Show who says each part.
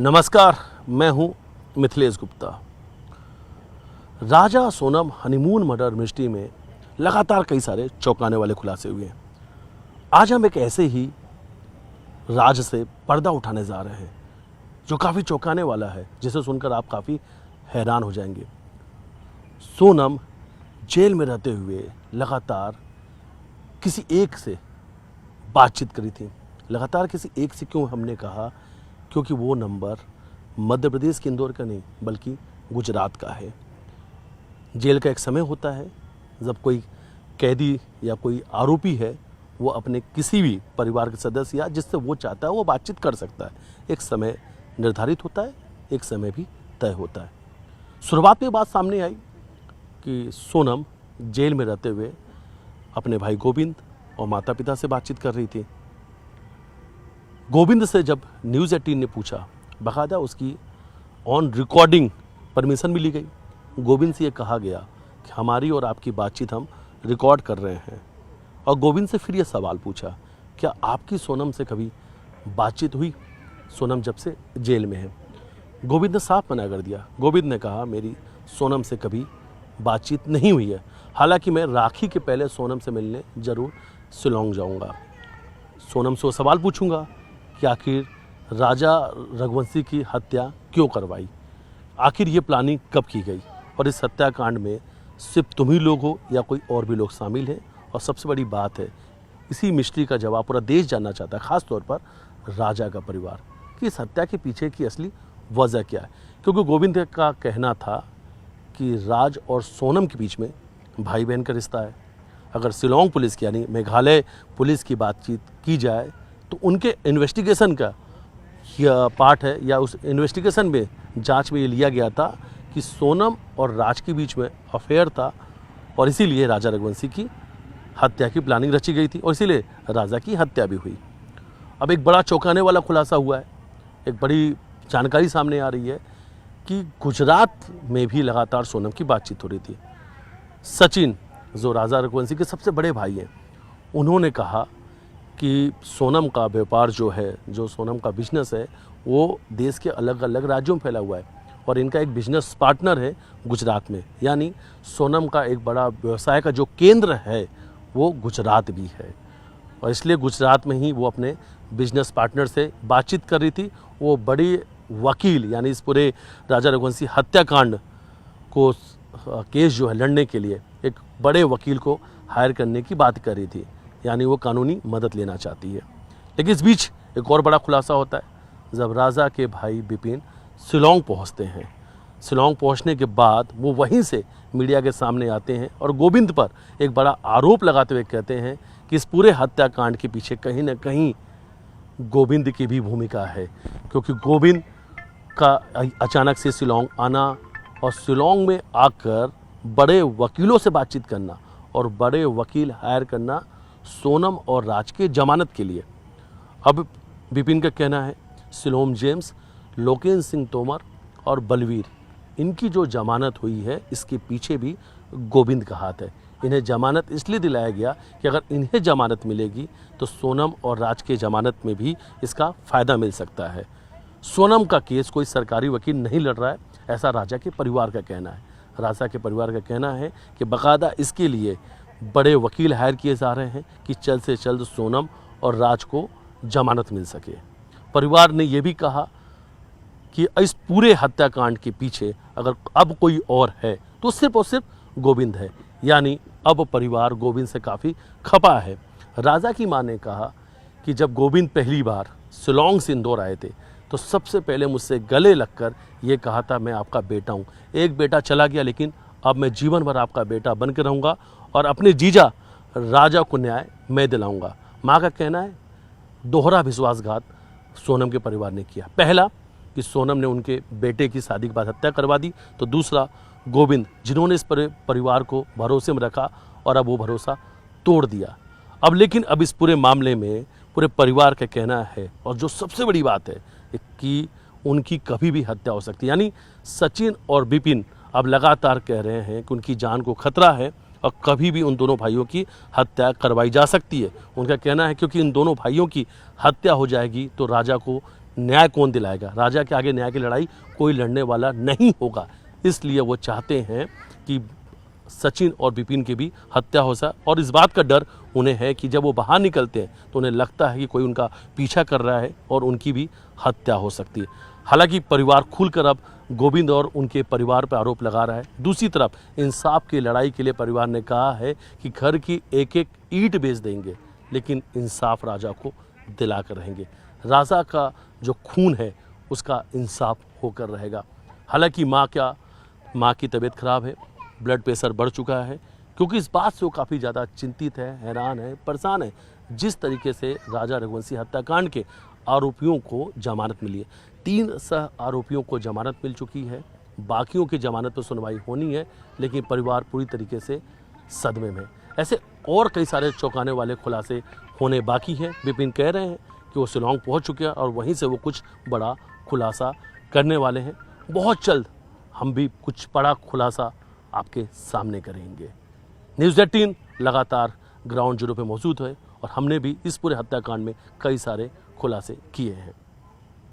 Speaker 1: नमस्कार, मैं हूं मिथिलेश गुप्ता। राजा सोनम हनीमून मर्डर मिस्ट्री में लगातार कई सारे चौंकाने वाले खुलासे हुए हैं। आज हम एक ऐसे ही राज से पर्दा उठाने जा रहे हैं जो काफ़ी चौंकाने वाला है, जिसे सुनकर आप काफ़ी हैरान हो जाएंगे। सोनम जेल में रहते हुए लगातार किसी एक से बातचीत करी थी। लगातार किसी एक से क्यों हमने कहा, क्योंकि वो नंबर मध्य प्रदेश के इंदौर का नहीं बल्कि गुजरात का है। जेल का एक समय होता है जब कोई कैदी या कोई आरोपी है, वो अपने किसी भी परिवार के सदस्य या जिससे वो चाहता है वो बातचीत कर सकता है। एक समय निर्धारित होता है, एक समय भी तय होता है। शुरुआत में बात सामने आई कि सोनम जेल में रहते हुए अपने भाई गोविंद और माता पिता से बातचीत कर रही थी। गोविंद से जब न्यूज़ 18 ने पूछा, बाकायदा उसकी ऑन रिकॉर्डिंग परमिशन मिली गई। गोविंद से ये कहा गया कि हमारी और आपकी बातचीत हम रिकॉर्ड कर रहे हैं। और गोविंद से फिर ये सवाल पूछा, क्या आपकी सोनम से कभी बातचीत हुई, सोनम जब से जेल में है? गोविंद ने साफ मना कर दिया। गोविंद ने कहा, मेरी सोनम से कभी बातचीत नहीं हुई है। हालांकि मैं राखी के पहले सोनम से मिलने ज़रूर शिलोंग जाऊंगा। सोनम से वो सवाल पूछूंगा कि आखिर राजा रघुवंशी की हत्या क्यों करवाई, आखिर ये प्लानिंग कब की गई, और इस हत्याकांड में सिर्फ तुम ही लोग हो या कोई और भी लोग शामिल हैं। और सबसे बड़ी बात है, इसी मिस्ट्री का जवाब पूरा देश जानना चाहता है, ख़ास तौर पर राजा का परिवार, कि इस हत्या के पीछे की असली वजह क्या है। क्योंकि गोविंद का कहना था कि राज और सोनम के बीच में भाई बहन का रिश्ता है। अगर शिलोंग पुलिस की यानी मेघालय पुलिस की बातचीत की जाए तो उनके इन्वेस्टिगेशन का पार्ट है, या उस इन्वेस्टिगेशन में जांच में ये लिया गया था कि सोनम और राज के बीच में अफेयर था और इसीलिए राजा रघुवंशी की हत्या की प्लानिंग रची गई थी और इसीलिए राजा की हत्या भी हुई। अब एक बड़ा चौंकाने वाला खुलासा हुआ है, एक बड़ी जानकारी सामने आ रही है कि गुजरात में भी लगातार सोनम की बातचीत हो रही थी। सचिन, जो राजा रघुवंशी के सबसे बड़े भाई हैं, उन्होंने कहा कि सोनम का व्यापार जो है, जो सोनम का बिजनेस है, वो देश के अलग अलग राज्यों में फैला हुआ है और इनका एक बिजनेस पार्टनर है गुजरात में। यानी सोनम का एक बड़ा व्यवसाय का जो केंद्र है वो गुजरात भी है और इसलिए गुजरात में ही वो अपने बिजनेस पार्टनर से बातचीत कर रही थी। वो बड़ी वकील, यानी इस पूरे राजा रघुवंशी हत्याकांड को केस जो है लड़ने के लिए एक बड़े वकील को हायर करने की बात कर रही थी, यानी वो कानूनी मदद लेना चाहती है। लेकिन इस बीच एक और बड़ा खुलासा होता है जब राजा के भाई बिपिन शिलोंग पहुंचते हैं। शिलोंग पहुंचने के बाद वो वहीं से मीडिया के सामने आते हैं और गोविंद पर एक बड़ा आरोप लगाते हुए कहते हैं कि इस पूरे हत्याकांड के पीछे कहीं ना कहीं गोविंद की भी भूमिका है, क्योंकि गोविंद का अचानक से शिलोंग आना और शिलोंग में आकर बड़े वकीलों से बातचीत करना और बड़े वकील हायर करना सोनम और राज के जमानत के लिए। अब विपिन का कहना है शिलोम जेम्स, लोकेन सिंह तोमर और बलवीर, इनकी जो जमानत हुई है इसके पीछे भी गोविंद का हाथ है। इन्हें जमानत इसलिए दिलाया गया कि अगर इन्हें जमानत मिलेगी तो सोनम और राज के जमानत में भी इसका फ़ायदा मिल सकता है। सोनम का केस कोई सरकारी वकील नहीं लड़ रहा है, ऐसा राजा के परिवार का कहना है। राजा के परिवार का कहना है कि बाकायदा इसके लिए बड़े वकील हायर किए जा रहे हैं कि जल्द से जल्द सोनम और राज को जमानत मिल सके। परिवार ने यह भी कहा कि इस पूरे हत्याकांड के पीछे अगर अब कोई और है तो सिर्फ और सिर्फ गोविंद है, यानी अब परिवार गोविंद से काफ़ी खपा है। राजा की मां ने कहा कि जब गोविंद पहली बार शिलोंग से इंदौर आए थे तो सबसे पहले मुझसे गले लगकर ये कहा था, मैं आपका बेटा हूँ। एक बेटा चला गया लेकिन अब मैं जीवन भर आपका बेटा बन के रहूँगा और अपने जीजा राजा को न्याय मैं दिलाऊंगा। माँ का कहना है दोहरा विश्वासघात सोनम के परिवार ने किया। पहला कि सोनम ने उनके बेटे की शादी के बाद हत्या करवा दी, तो दूसरा गोविंद, जिन्होंने इस परिवार को भरोसे में रखा और अब वो भरोसा तोड़ दिया। अब इस पूरे मामले में पूरे परिवार का कहना है, और जो सबसे बड़ी बात है कि उनकी कभी भी हत्या हो सकती है। यानी सचिन और विपिन अब लगातार कह रहे हैं कि उनकी जान को खतरा है और कभी भी उन दोनों भाइयों की हत्या करवाई जा सकती है। उनका कहना है क्योंकि इन दोनों भाइयों की हत्या हो जाएगी तो राजा को न्याय कौन दिलाएगा? राजा के आगे न्याय की लड़ाई कोई लड़ने वाला नहीं होगा। इसलिए वो चाहते हैं कि सचिन और विपिन की भी हत्या हो जाए, और इस बात का डर उन्हें है कि जब वो बाहर निकलते हैं तो उन्हें लगता है कि कोई उनका पीछा कर रहा है और उनकी भी हत्या हो सकती है। हालांकि परिवार खुलकर अब गोविंद और उनके परिवार पर आरोप लगा रहा है। दूसरी तरफ इंसाफ की लड़ाई के लिए परिवार ने कहा है कि घर की एक एक ईंट बेच देंगे, लेकिन इंसाफ राजा को दिला कर रहेंगे। राजा का जो खून है उसका इंसाफ होकर रहेगा। हालांकि माँ की तबीयत खराब है, ब्लड प्रेशर बढ़ चुका है, क्योंकि इस बात से वो काफ़ी ज़्यादा चिंतित है, हैरान है, परेशान है जिस तरीके से राजा रघुवंशी हत्याकांड के आरोपियों को जमानत मिली है। 3 सह आरोपियों को जमानत मिल चुकी है, बाकियों की जमानत पर सुनवाई होनी है, लेकिन परिवार पूरी तरीके से सदमे में। ऐसे और कई सारे चौंकाने वाले खुलासे होने बाकी हैं। विपिन कह रहे हैं कि वो शिलांग पहुंच चुके हैं और वहीं से वो कुछ बड़ा खुलासा करने वाले हैं। बहुत जल्द हम भी कुछ बड़ा खुलासा आपके सामने करेंगे। न्यूज़ 18 लगातार ग्राउंड जीरो पे मौजूद है और हमने भी इस पूरे हत्याकांड में कई सारे खुलासे किए हैं।